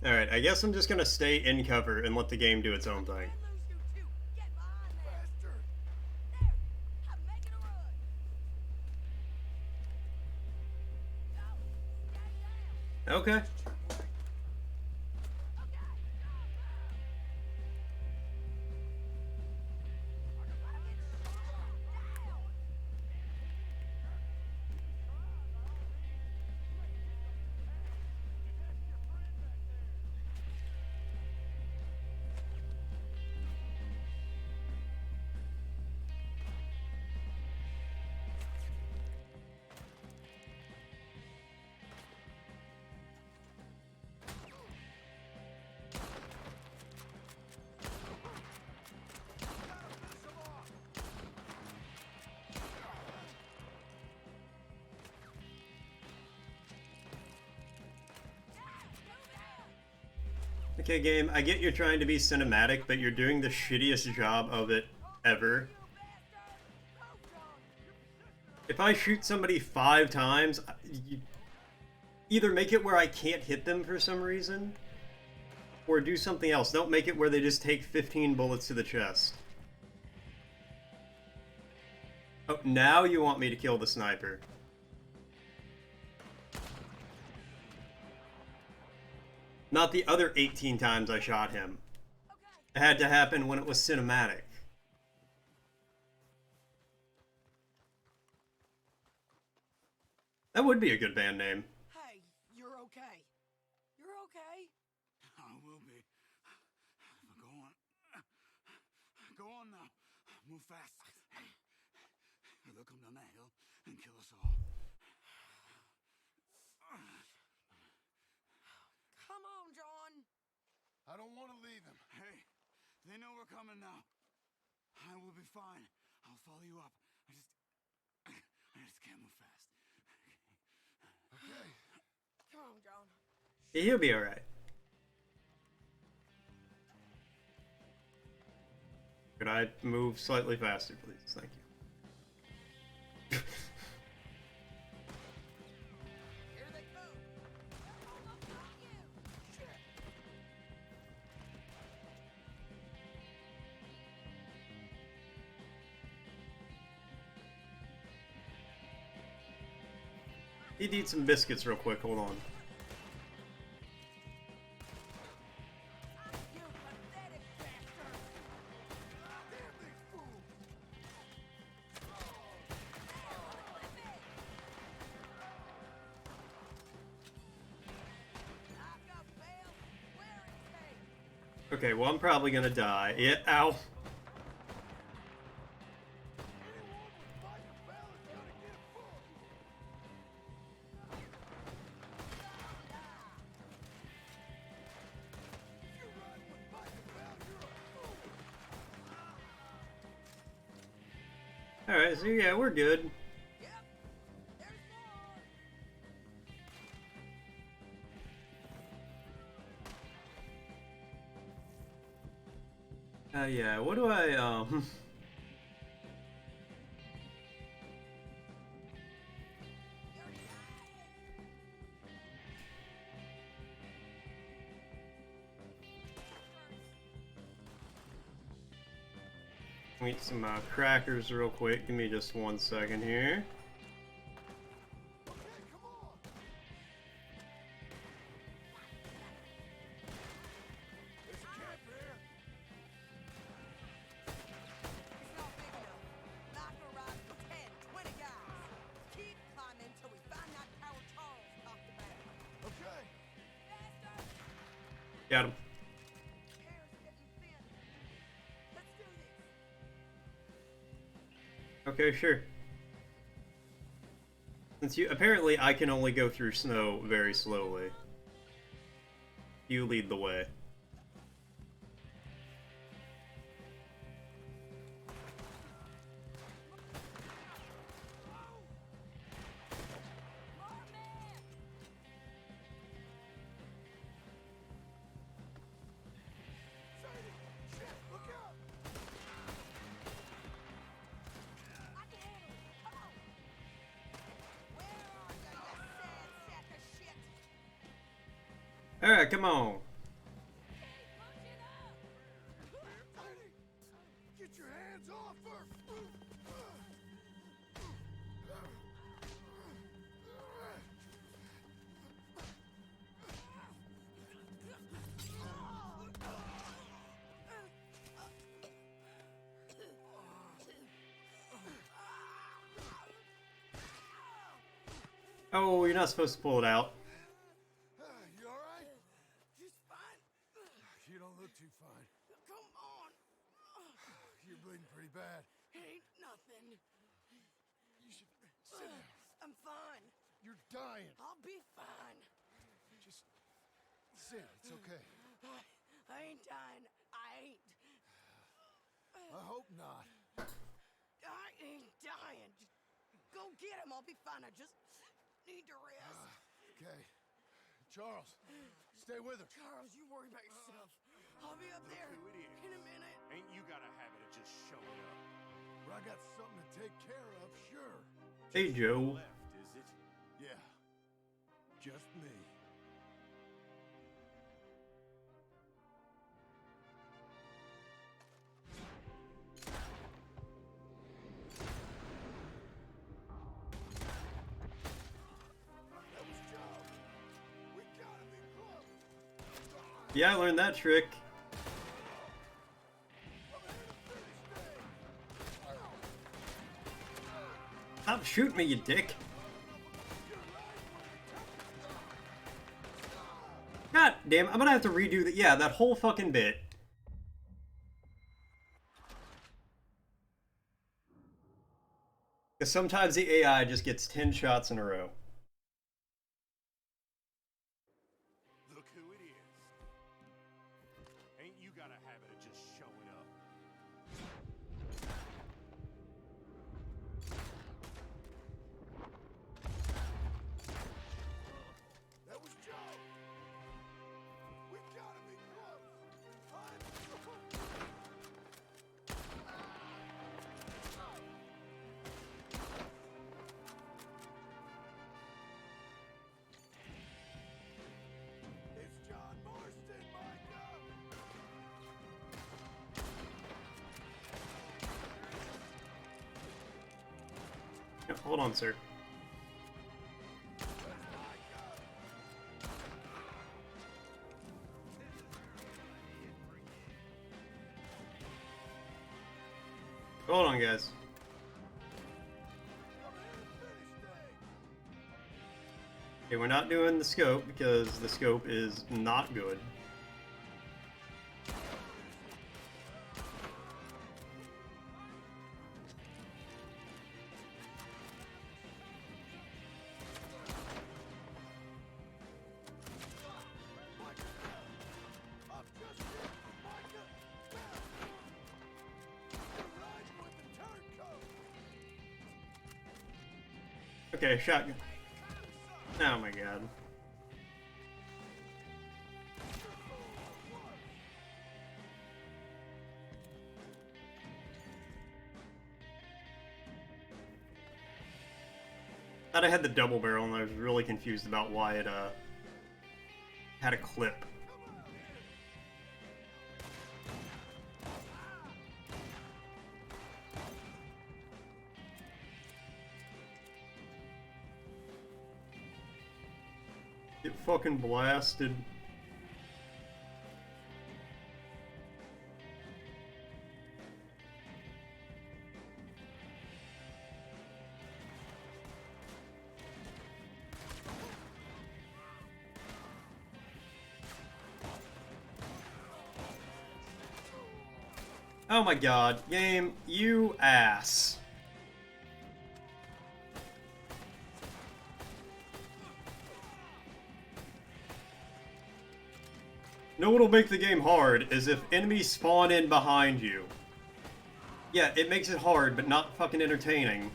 Alright, I guess I'm just gonna stay in cover and let the game do its own thing. Okay. Okay, game, I get you're trying to be cinematic, but you're doing the shittiest job of it ever. If I shoot somebody 5 times, either make it where I can't hit them for some reason, or do something else. Don't make it where they just take 15 bullets to the chest. Oh, now you want me to kill the sniper. Not the other 18 times I shot him. It had to happen when it was cinematic. That would be a good band name. Hey, you're okay. You're okay. I will be. Go on. Go on now. Move fast. They'll come down that hill and kill us all. Come on, John. I don't want to leave him. Hey, they know we're coming now. I will be fine. I'll follow you up. I just can't move fast. Okay. Come on, John. He'll be alright. Could I move slightly faster, please? Thank you. Here they come. He'd eat some biscuits real quick, hold on. You pathetic bastard. Damn these fools. Okay, well, I'm probably gonna die. Yeah, ow. Alright, so yeah, we're good. Yeah, what do I, eat some crackers real quick. Give me just 1 second here. Got him. Okay, sure. Since you apparently I can only go through snow very slowly. You lead the way. Alright, come on. Get your hands off her! Oh, you're not supposed to pull it out. You alright? Just fine. You don't look too fine. Come on. You're bleeding pretty bad. Ain't nothing. You should sit down. I'm fine. You're dying. I'll be fine. Just sit. It's okay. I ain't dying. I ain't. I hope not. I ain't dying. Just go get him. I'll be fine. I just need to rest. Okay. Charles, stay with her. Charles, you worry about yourself. I'll be up there in a minute. Ain't you got a habit of just showing up? But I got something to take care of, sure. Hey, Joe. Left, is it? Yeah. Just me. Yeah, I learned that trick. Stop shooting me, you dick. God damn, I'm gonna have to redo that. Yeah, that whole fucking bit. Because sometimes the AI just gets 10 shots in a row. Look who it is. Ain't you got a habit of just showing up? That was Joe. We gotta be close. It's John Marston, Micah. Yeah, hold on, sir. Hold on, guys. Okay, we're not doing the scope because the scope is not good. Okay, shotgun. Oh my god. thought I had the double barrel and I was really confused about why it had a clip. Get fucking blasted. Oh my god, game, you ass. Know what'll make the game hard is if enemies spawn in behind you. Yeah, it makes it hard, but not fucking entertaining.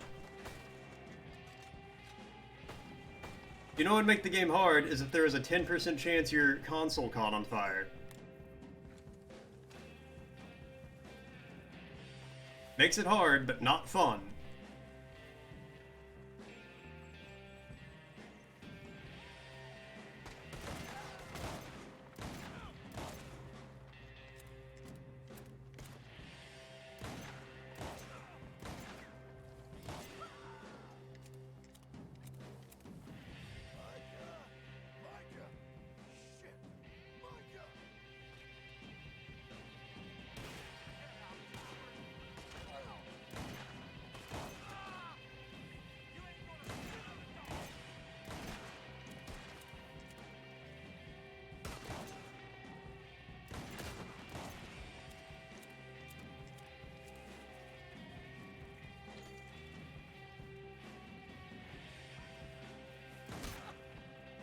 You know what would make the game hard is if there is a 10% chance your console caught on fire. Makes it hard, but not fun.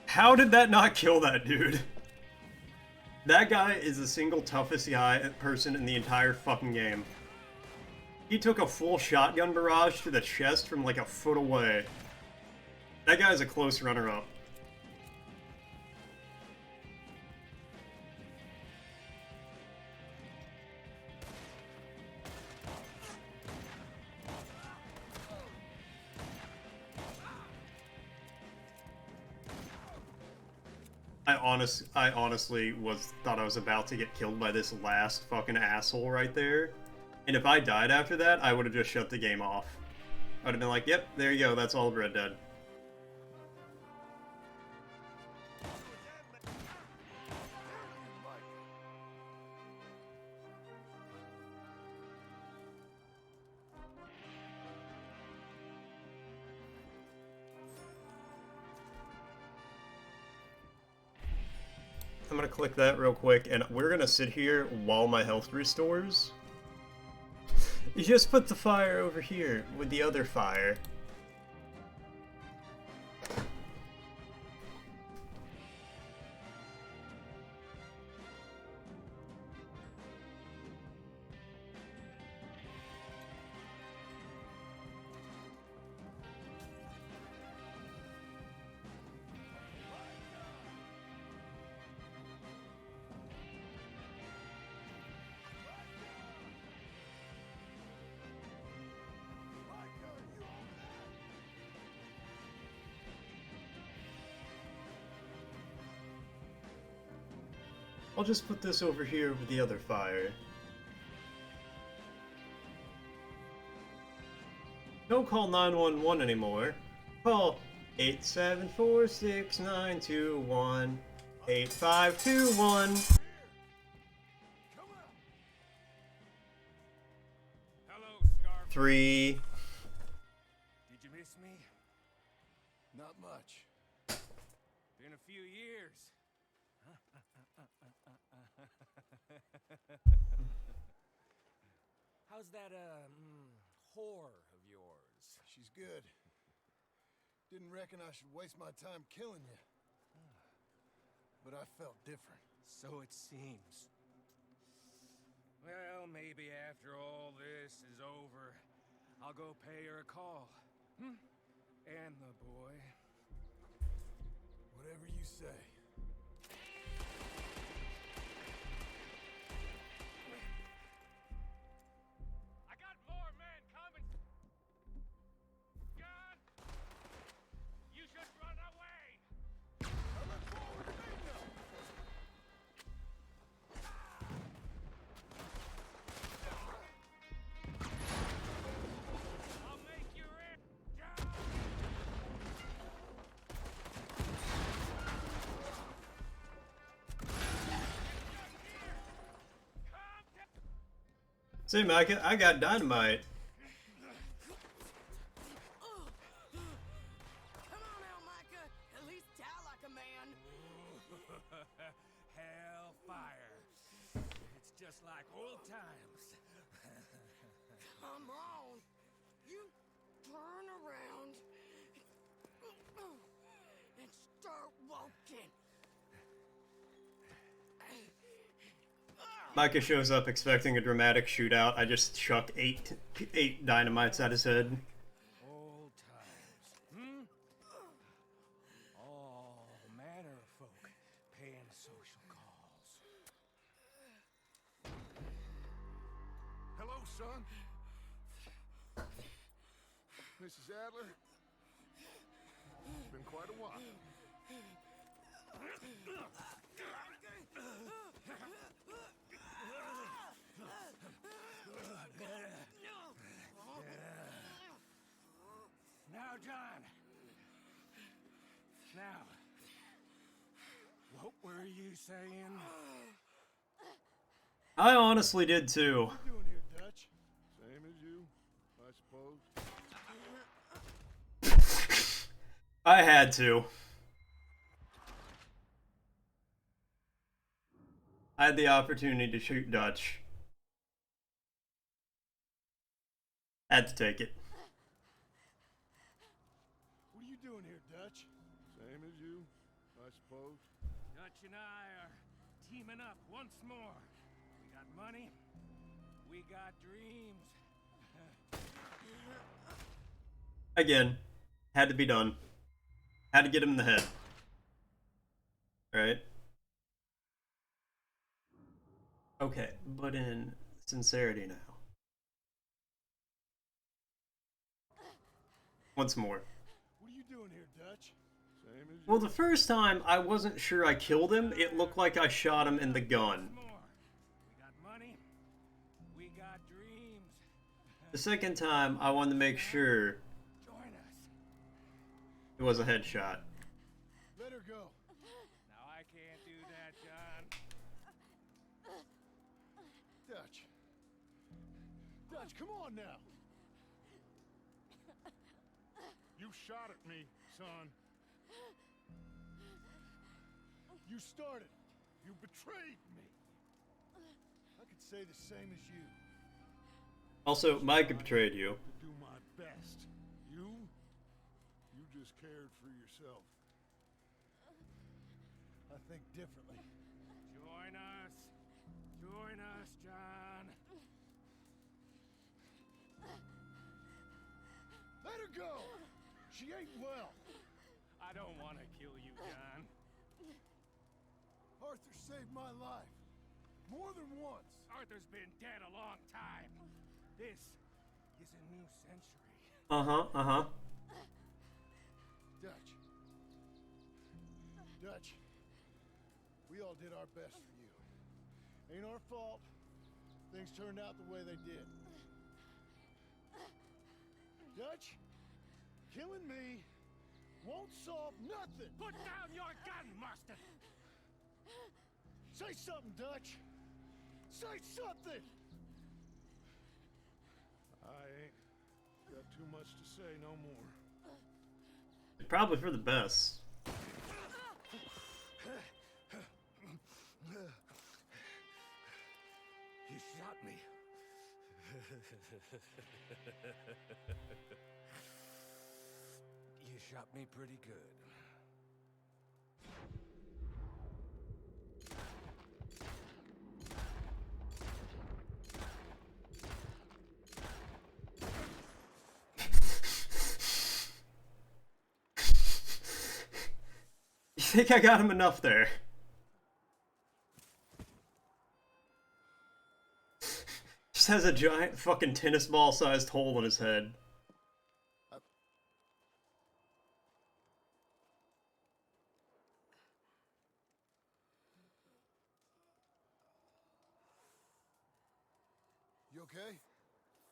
How did that not kill that dude? That guy is the single toughest person in the entire fucking game. He took a full shotgun barrage to the chest from like a foot away. That guy's a close runner-up. I honestly thought I was about to get killed by this last fucking asshole right there. And if I died after that, I would have just shut the game off. I would have been like, yep, there you go, that's all of Red Dead. I'm gonna click that real quick, and we're gonna sit here while my health restores. You just put the fire over here with the other fire. I'll just put this over here with the other fire. Don't call 911 anymore. Call 874-692-8521. Hello, Scarface. 3. Did you miss me? Not much. Been a few years. How's that, whore of yours? She's good. Didn't reckon I should waste my time killing you. But I felt different. So it seems. Well, maybe after all this is over, I'll go pay her a call. And the boy. Whatever you say. I got more men coming. God. See, Micah, I got dynamite. Come on now, Micah. At least die like a man. Hellfire. It's just like old times. Come on. You turn around and start walking. Micah shows up expecting a dramatic shootout. I just chuck eight dynamites at his head. Old times. Hmm? All manner of folk paying social calls. Hello, son. Mrs. Adler? It's been quite a while. Now, John. Now, what were you saying? I honestly did too. What are you doing here, Dutch? Same as you, I suppose. I had to. I had the opportunity to shoot Dutch. Had to take it. What are you doing here, Dutch? Same as you, I suppose. Dutch and I are teaming up once more. We got money. We got dreams. Again, had to be done. Had to get him in the head. Alright. Okay, but in sincerity now. Once more. What are you doing here, Dutch? Same as you. Well, the first time, I wasn't sure I killed him. It looked like I shot him in the gun. We got money. We got dreams. The second time, I wanted to make sure Join us. it was a headshot. Let her go. Now I can't do that, John. Dutch. Dutch, come on now. You shot at me, son. You started. You betrayed me. I could say the same as you. Also, Micah betrayed you. To do my best. You just cared for yourself. I think differently. Join us. Join us, John. Let her go! She ain't well. I don't want to kill you, John. Arthur saved my life. More than once. Arthur's been dead a long time. This is a new century. Uh-huh. Dutch. Dutch. We all did our best for you. Ain't our fault. Things turned out the way they did. Dutch, killing me won't solve nothing. Put down your gun, Marston. Say something, Dutch. Say something. I ain't got too much to say no more. Probably for the best. You shot me. You shot me pretty good. You think I got him enough there? Just has a giant fucking tennis ball sized hole in his head. You okay?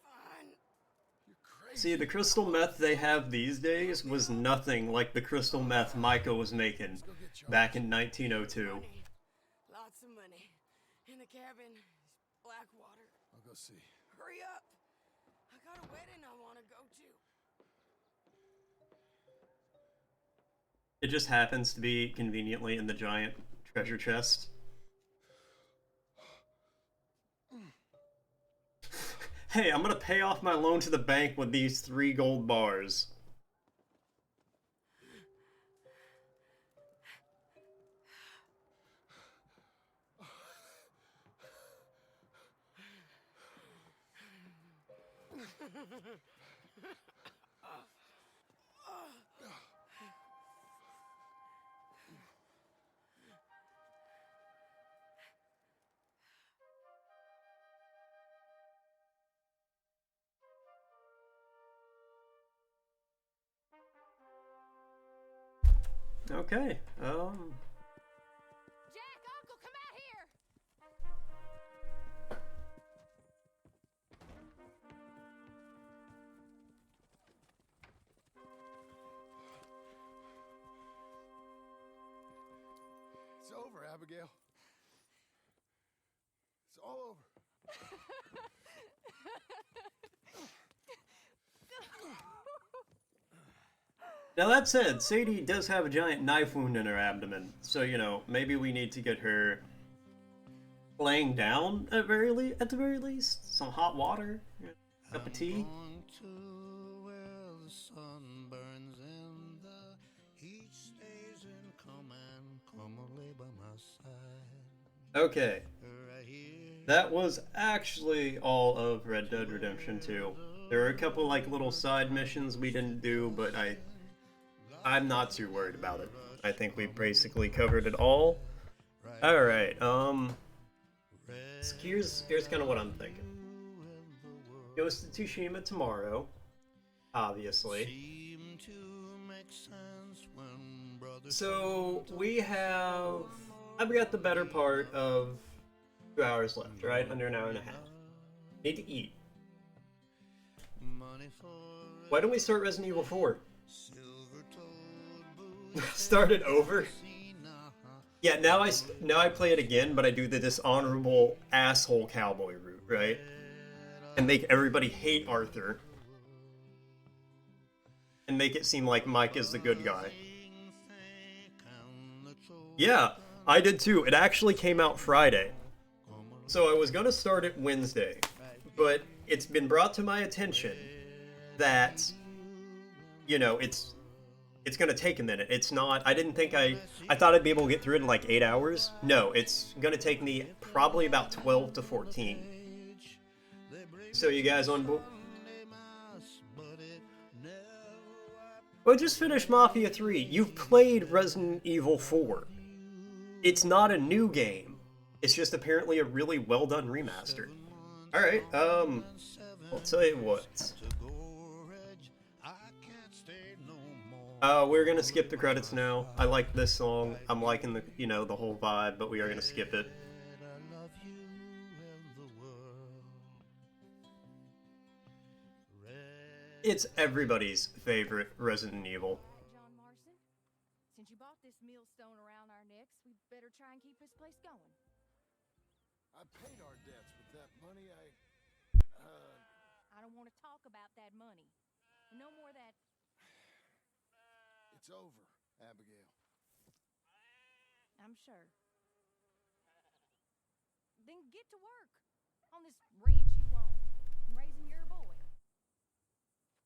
Fine. You're crazy. See, the crystal meth they have these days was nothing like the crystal meth Micah was making back in 1902. Money. Lots of money. In the cabin, Blackwater. I'll go see. Hurry up! I got a wedding I want to go to. It just happens to be conveniently in the giant treasure chest. Hey, I'm gonna pay off my loan to the bank with these 3 gold bars. Okay, Jack, Uncle, come out here! It's over, Abigail. It's all over. Now that said, Sadie does have a giant knife wound in her abdomen, so, you know, maybe we need to get her laying down at the very least. Some hot water, a cup of tea. Going to where the sun burns and the heat stays in. Come and lay by my side. Okay. Right here. That was actually all of Red Dead Redemption 2. There are a couple like little side missions we didn't do, but I'm not too worried about it. I think we basically covered it all. Alright, here's kind of what I'm thinking. Goes to Tsushima tomorrow, obviously. So I've got the better part of 2 hours left, right? Under an hour and a half. Need to eat. Why don't we start Resident Evil 4? Start it over? Yeah, now I play it again, but I do the dishonorable asshole cowboy route, right? And make everybody hate Arthur. And make it seem like Mike is the good guy. Yeah, I did too. It actually came out Friday. So I was gonna start it Wednesday, but it's been brought to my attention that, you know, it's gonna take a minute. It's not, I didn't think I thought I'd be able to get through it in like 8 hours. No, it's gonna take me probably about 12 to 14. So you guys on board? Well, just finished Mafia 3. You've played Resident Evil 4. It's not a new game. It's just apparently a really well done remaster. Alright, I'll tell you what. We're gonna skip the credits now. I like this song. I'm liking the, you know, the whole vibe, but we are gonna skip it. It's everybody's favorite Resident Evil. John Marston, since you bought this millstone around our necks, we better try and keep this place going. I paid our debts with that money. I don't want to talk about that money. No more of that. It's over, Abigail. I'm sure. Then get to work on this ranch you own, raising your boy.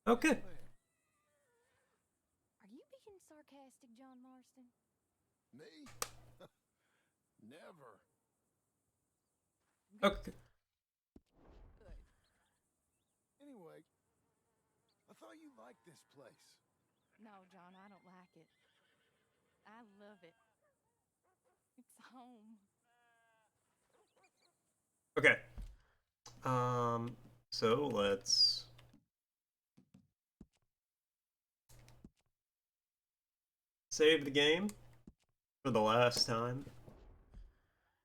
Okay. Are you being sarcastic, John Marston? Me? Never. Okay. Good. Anyway, I thought you liked this place. No, John, I don't like it. I love it. It's home. Okay. So let's save the game for the last time.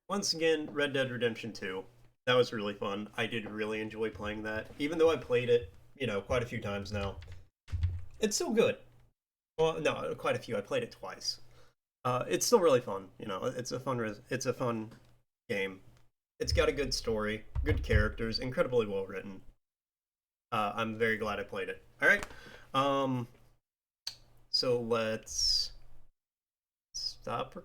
Once again, Red Dead Redemption 2. That was really fun. I did really enjoy playing that. Even though I played it, you know, quite a few times now. It's still good. Well, no, quite a few. I played it twice. It's still really fun. You know, it's a fun game. It's got a good story, good characters, incredibly well written. I'm very glad I played it. All right, so let's stop